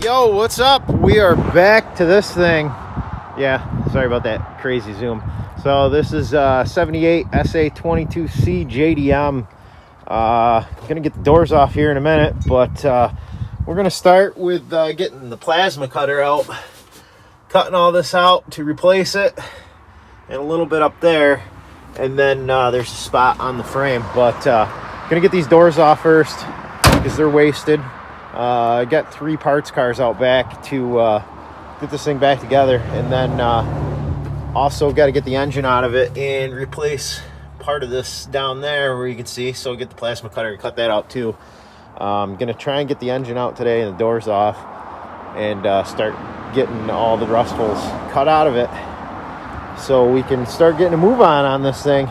Yo, what's up? We are back to this thing. Yeah, sorry about that crazy zoom. So this is 78 SA22C JDM. Gonna get the doors off here in a minute, but we're gonna start with getting the plasma cutter out, cutting all this out to replace it, and a little bit up there, and then there's a spot on the frame. But gonna get these doors off first because they're wasted. I got 3 parts cars out back to get this thing back together, and then also got to get the engine out of it and replace part of this down there where you can see. So get the plasma cutter and cut that out too. I'm gonna try and get the engine out today and the doors off, and start getting all the rust holes cut out of it so we can start getting a move on this thing.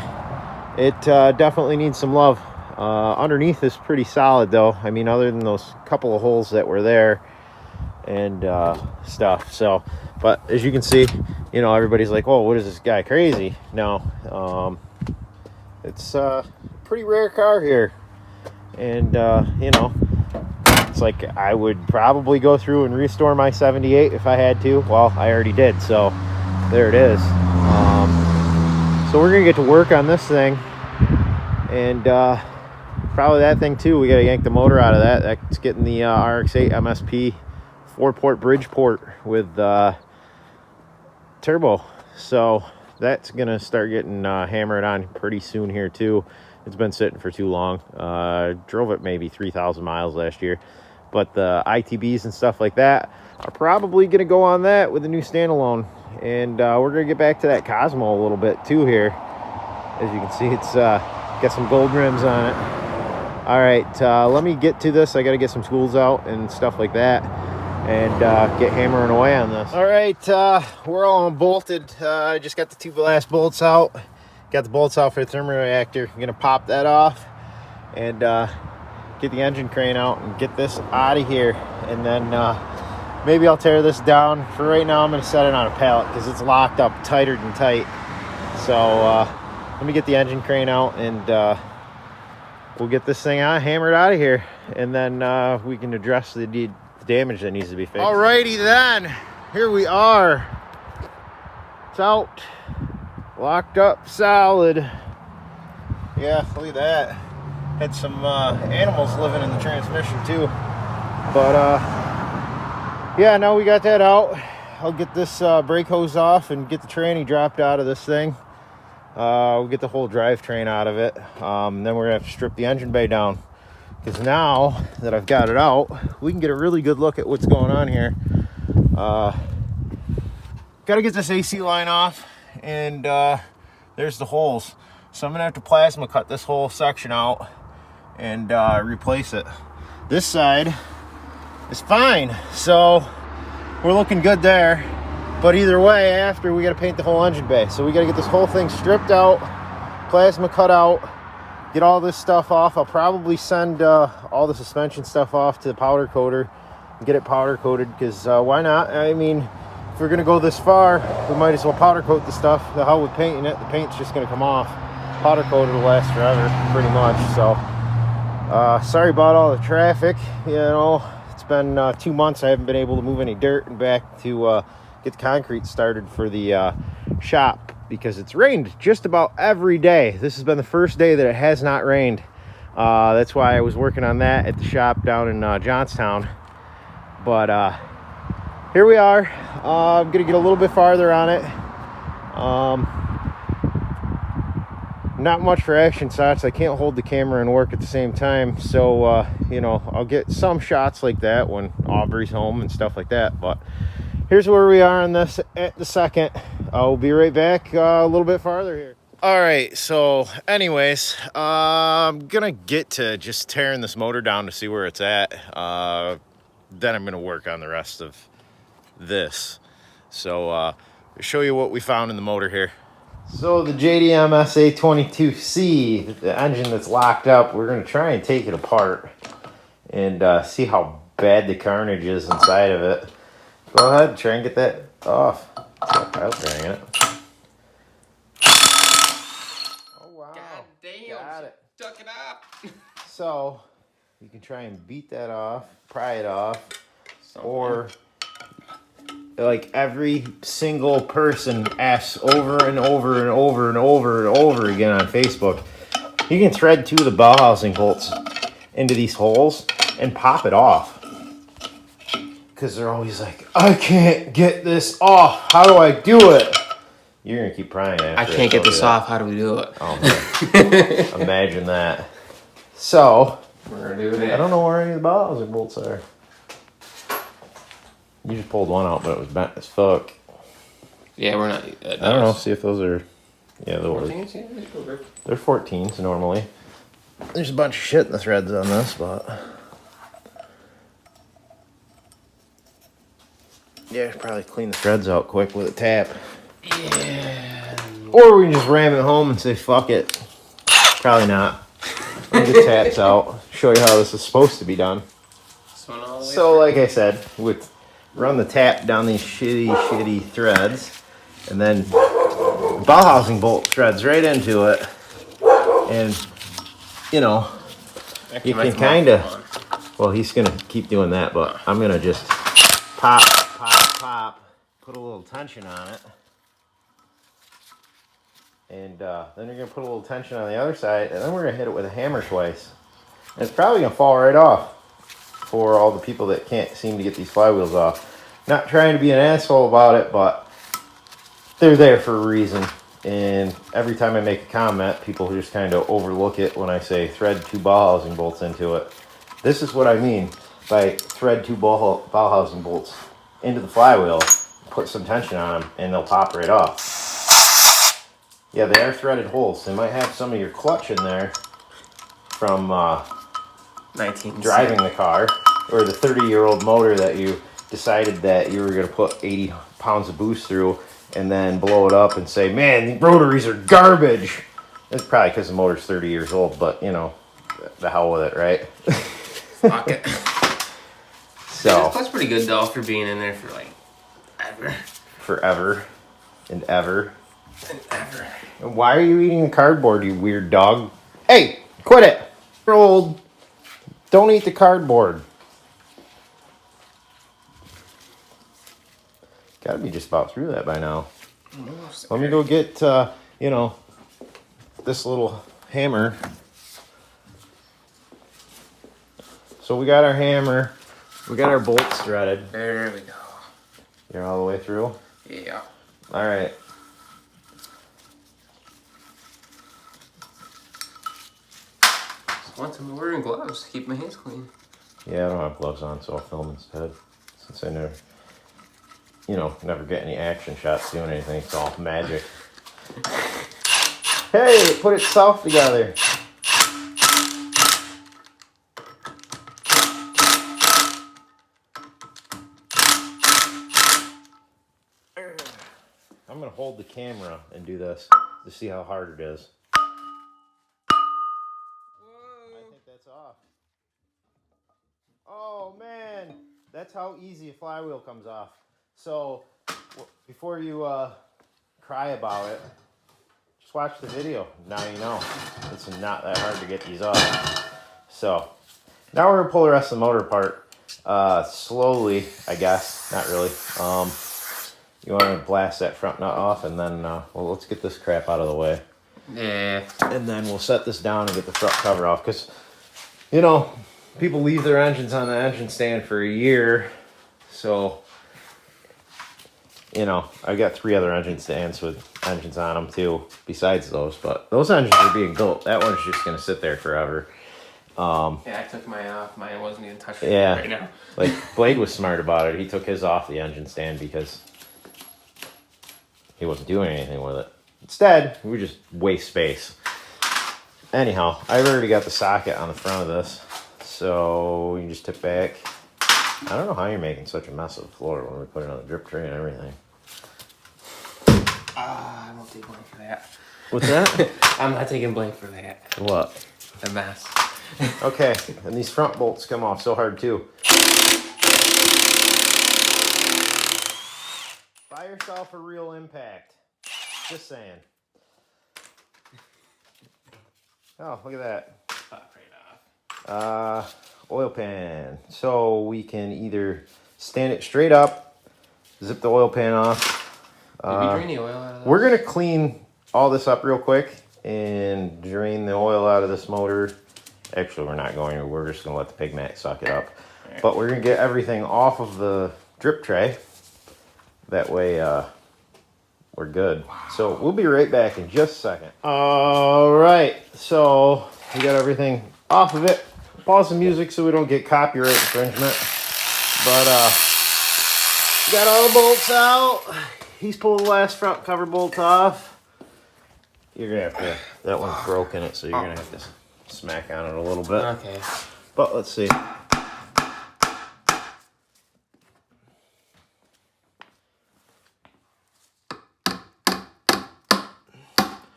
It definitely needs some love. Underneath is pretty solid though. I mean, other than those couple of holes that were there and stuff. So, but as you can see, you know, everybody's like, oh, what is this guy, crazy? No, it's a pretty rare car here. And you know, it's like I would probably go through and restore my 78 if I had to. Well, I already did, so there it is. So we're gonna get to work on this thing, and probably that thing too. We got to yank the motor out of that. That's getting the RX8 MSP 4-port bridge port with turbo. So that's gonna start getting hammered on pretty soon here too. It's been sitting for too long. Drove it maybe 3,000 miles last year, but the ITBs and stuff like that are probably gonna go on that with the new standalone. And we're gonna get back to that Cosmo a little bit too here. As you can see, it's got some gold rims on it. All right, let me get to this. I got to get some tools out and stuff like that, and get hammering away on this. All right, we're all unbolted. I just got the 2 glass bolts out. Got the bolts out for the thermal reactor. I'm gonna pop that off and get the engine crane out and get this out of here. And then maybe I'll tear this down. For right now, I'm gonna set it on a pallet because it's locked up tighter than tight. So let me get the engine crane out, and we'll get this thing hammered out of here, and then we can address the damage that needs to be fixed. Alrighty then, here we are. It's out, locked up solid. Yeah, look at that. Had some animals living in the transmission too. But yeah, now we got that out. I'll get this brake hose off and get the tranny dropped out of this thing. We'll get the whole drivetrain out of it. Then we're gonna have to strip the engine bay down, because now that I've got it out, we can get a really good look at what's going on here. Got to get this AC line off, and there's the holes. So I'm gonna have to plasma cut this whole section out and replace it. This side is fine, so we're looking good there. But either way, after, we got to paint the whole engine bay. So we got to get this whole thing stripped out, plasma cut out, get all this stuff off. I'll probably send all the suspension stuff off to the powder coater and get it powder coated, because why not? I mean, if we're going to go this far, we might as well powder coat the stuff. The hell with painting it, the paint's just going to come off. Powder coat will last forever, pretty much. So sorry about all the traffic. You know, it's been 2 months. I haven't been able to move any dirt and back to get the concrete started for the shop, because it's rained just about every day. This has been the first day that it has not rained. That's why I was working on that at the shop down in Johnstown. But here we are. I'm gonna get a little bit farther on it. Not much for action shots. I can't hold the camera and work at the same time, so you know, I'll get some shots like that when Aubrey's home and stuff like that. But here's where we are on this at the second. I'll be right back a little bit farther here. All right, so anyways, I'm gonna get to just tearing this motor down to see where it's at. Then I'm gonna work on the rest of this. So I'll show you what we found in the motor here. So the JDM SA22C, the engine that's locked up, we're gonna try and take it apart and see how bad the carnage is inside of it. Go ahead and try and get that off. I'll try it. Oh wow. God damn. Got it. Tuck it up. So you can try and beat that off, pry it off, or like every single person asks over and over and over and over and over again on Facebook, you can thread 2 of the bell housing bolts into these holes and pop it off. Because they're always like, I can't get this off. How do I do it? You're going to keep prying after I can't get this off. How do we do it? Oh, man. Imagine that. So, we're going to do that. I don't know where any of the bell housing bolts are. You just pulled one out, but it was bent as fuck. Yeah, we're not. I don't know. See if those are. Yeah, those. 14s? Yeah, they're 14s normally. There's a bunch of shit in the threads on this, but. Yeah, probably clean the threads out quick with a tap. Yeah. Or we can just ram it home and say, fuck it. Probably not. Get the taps out. Show you how this is supposed to be done. So, like I said, run the tap down these shitty threads, and then the bell housing bolt threads right into it, and you know, you can kind of. Well, he's gonna keep doing that, but I'm gonna just pop, put a little tension on it, and then you're gonna put a little tension on the other side, and then we're gonna hit it with a hammer twice, and it's probably gonna fall right off. For all the people that can't seem to get these flywheels off. Not trying to be an asshole about it, but they're there for a reason. And every time I make a comment, people just kind of overlook it when I say thread 2 ball housing bolts into it. This is what I mean by thread 2 ball housing bolts into the flywheel, put some tension on them, and they'll pop right off. Yeah, they are threaded holes. They might have some of your clutch in there from... 19 driving the car, or the 30-year-old motor that you decided that you were going to put 80 pounds of boost through and then blow it up and say, man, the rotaries are garbage. It's probably because the motor's 30 years old, but, you know, the hell with it, right? Fuck it. So, that's pretty good, though, for being in there for, like, ever. Forever and ever. And ever. And why are you eating the cardboard, you weird dog? Hey, quit it. You're old. Don't eat the cardboard. Gotta be just about through that by now. Let me go get, you know, this little hammer. So we got our hammer. We got our bolts threaded. There we go. You're all the way through? Yeah. All right. I'm wearing gloves to keep my hands clean. Yeah, I don't have gloves on, so I'll film instead. Since I never get any action shots doing anything. It's all magic. Hey, put itself together. I'm going to hold the camera and do this to see how hard it is. I think that's off. Oh man, that's how easy a flywheel comes off. So before you cry about it, just watch the video. Now you know. It's not that hard to get these off. So now we're gonna pull the rest of the motor apart slowly, I guess. Not really. You want to blast that front nut off, and then well, let's get this crap out of the way. Yeah. And then we'll set this down and get the front cover off, because, you know, people leave their engines on the engine stand for a year. So, you know, I got 3 other engine stands with engines on them too, besides those. But those engines are being built. That one's just going to sit there forever. Yeah, I took mine off. Mine wasn't even touching right now. Like, Blade was smart about it. He took his off the engine stand because he wasn't doing anything with it. Instead, we just waste space. Anyhow, I've already got the socket on the front of this, so you can just tip back. I don't know how you're making such a mess of the floor when we put it on the drip tray and everything. I won't take blame for that. What's that? I'm not taking blame for that. What? The mess. Okay, and these front bolts come off so hard too. Buy yourself a real impact. Just saying. Oh, look at that. Pop right off. Oil pan. So we can either stand it straight up, zip the oil pan off. Did we drain the oil out of this? We're going to clean all this up real quick and drain the oil out of this motor. Actually, we're not going to. We're just going to let the pig mat suck it up. Right. But we're going to get everything off of the drip tray. That way we're good. Wow. So we'll be right back in just a second. All right. So we got everything off of it. Pause the music so we don't get copyright infringement. But got all the bolts out. He's pulled the last front cover bolt off. You're going to have to, that one's broken it, so you're going to have to smack on it a little bit. Okay. But let's see.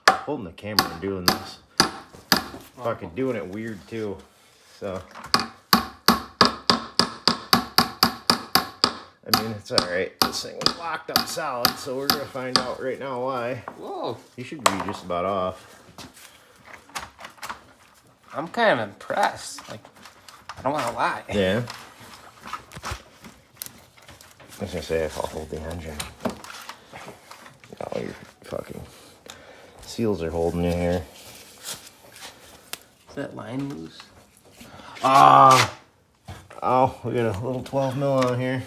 Holding the camera and doing this. Fucking doing it weird too. So. I mean, it's alright. This thing was locked up solid, so we're going to find out right now why. Whoa. He should be just about off. I'm kind of impressed. Like, I don't want to lie. Yeah. I was going to say, I'll hold the engine. Oh, your fucking seals are holding you here. Is that line loose? Ah! Oh, we got a little 12 mil on here.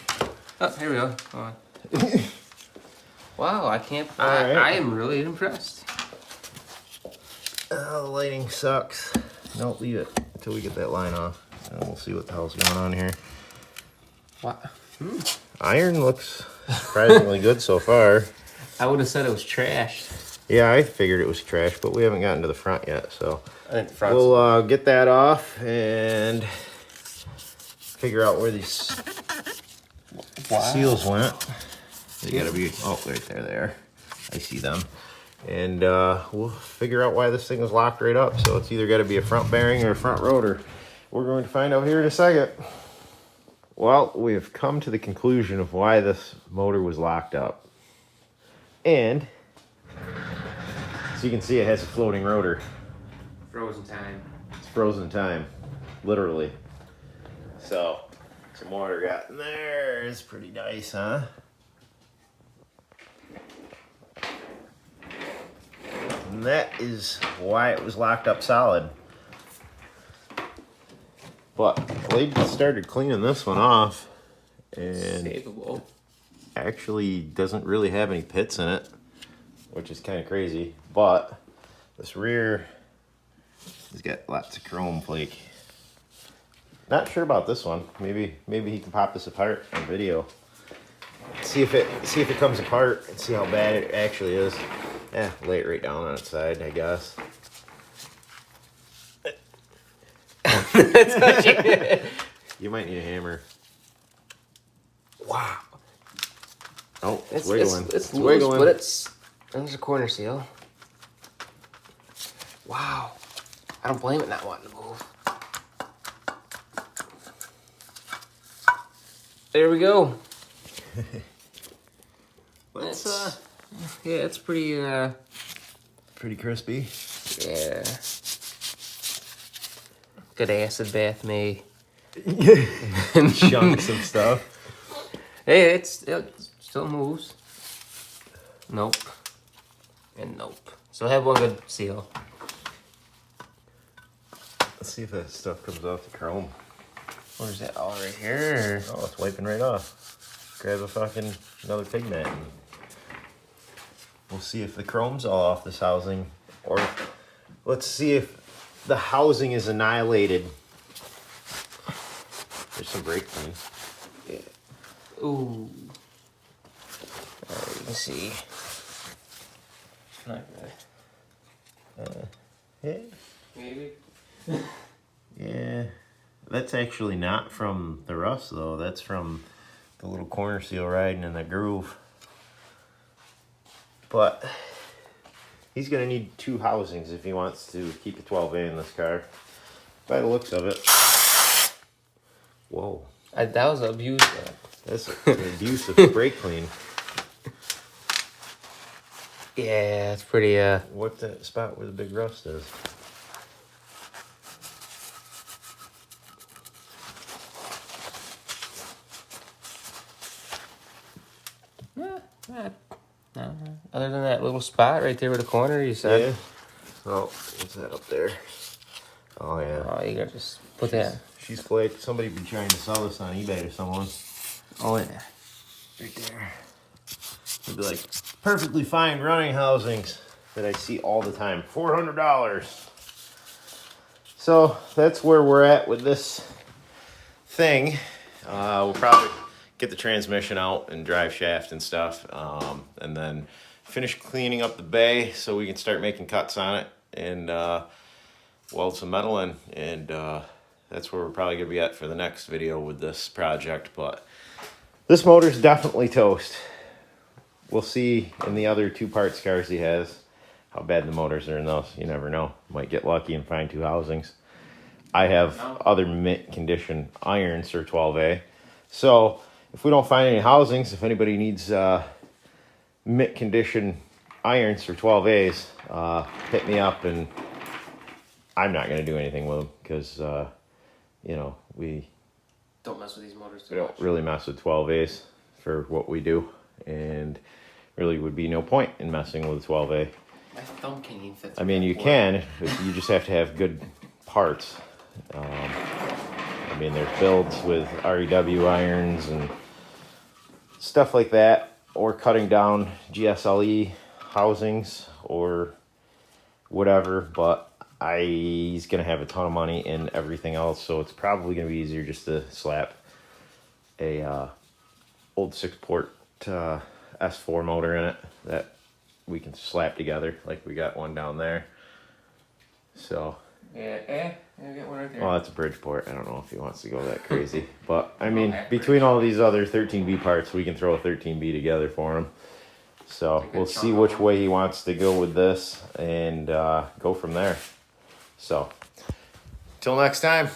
Oh, here we go. Come on. Wow, I can't. Right. I am really impressed. Oh, the lighting sucks. No, leave it until we get that line off. And we'll see what the hell's going on here. What? Iron looks surprisingly good so far. I would have said it was trash. Yeah, I figured it was trash, but we haven't gotten to the front yet, so I think the front. We'll get that off and figure out where these seals went. They gotta be, oh, right there, they are. I see them. And we'll figure out why this thing is locked right up. So it's either gotta be a front bearing or a front rotor. We're going to find out here in a second. Well, we've come to the conclusion of why this motor was locked up. And, so you can see it has a floating rotor. Frozen time. It's frozen time, literally. So, some water got in there. It's pretty nice, huh? And that is why it was locked up solid. But Blade started cleaning this one off, and savable. Actually doesn't really have any pits in it, which is kind of crazy. But this rear has got lots of chrome flake. Not sure about this one. Maybe he can pop this apart on video. See if it comes apart and see how bad it actually is. Lay it right down on its side, I guess. You might need a hammer. Wow. Oh, it's wiggling. It's loose, wiggling. But there's a corner seal. Wow. I don't blame it not wanting to move. There we go. Yeah, it's pretty pretty crispy. Yeah. Good acid bath me. Chunks of stuff. Hey, it still moves. Nope. And nope. So I have one good seal. Let's see if that stuff comes off the chrome. Where's that? All right here. Oh, it's wiping right off. Grab a fucking another pig mat. We'll see if the chrome's all off this housing, or let's see if the housing is annihilated. There's some brake clean. Yeah. Ooh. Alright, let's see. Not good. Yeah. Maybe. Yeah. That's actually not from the rust though. That's from the little corner seal riding in the groove. But he's going to need two housings if he wants to keep a 12A in this car. By the looks of it. Whoa. That was abuse. That's an abuse of brake clean. Yeah, it's pretty, What's that spot where the big rust is? No. Other than that little spot right there with the corner, you said. Yeah. Oh, what's that up there? Oh yeah. Oh, you gotta just put that. She's flaked. Somebody be trying to sell this on eBay to someone. Oh yeah. Right there. It'd be like perfectly fine running housings that I see all the time. $400. So that's where we're at with this thing. We'll probably get the transmission out and drive shaft and stuff, and then finish cleaning up the bay so we can start making cuts on it and weld some metal in. And that's where we're probably gonna be at for the next video with this project. But this motor's definitely toast. We'll see in the other 2 parts cars he has how bad the motors are in those. You never know. Might get lucky and find 2 housings. I have other mint condition irons for 12A. So if we don't find any housings, if anybody needs mint condition irons for 12As, hit me up. And I'm not going to do anything with them because, you know, we Don't mess with these motors too we don't much. really mess with 12As for what we do. And really would be no point in messing with a 12A. My thumb can't even fit. I mean, you can, but you just have to have good parts. I mean, there's builds with REW irons and stuff like that, or cutting down GSLE housings or whatever, but he's going to have a ton of money in everything else, so it's probably going to be easier just to slap a old 6-port S4 motor in it that we can slap together, like we got one down there. So Yeah, you get one right there. well, that's a Bridgeport. I don't know if he wants to go that crazy. But, I mean, between all these other 13B parts, we can throw a 13B together for him. So, we'll see which way he wants to go with this and go from there. So, till next time.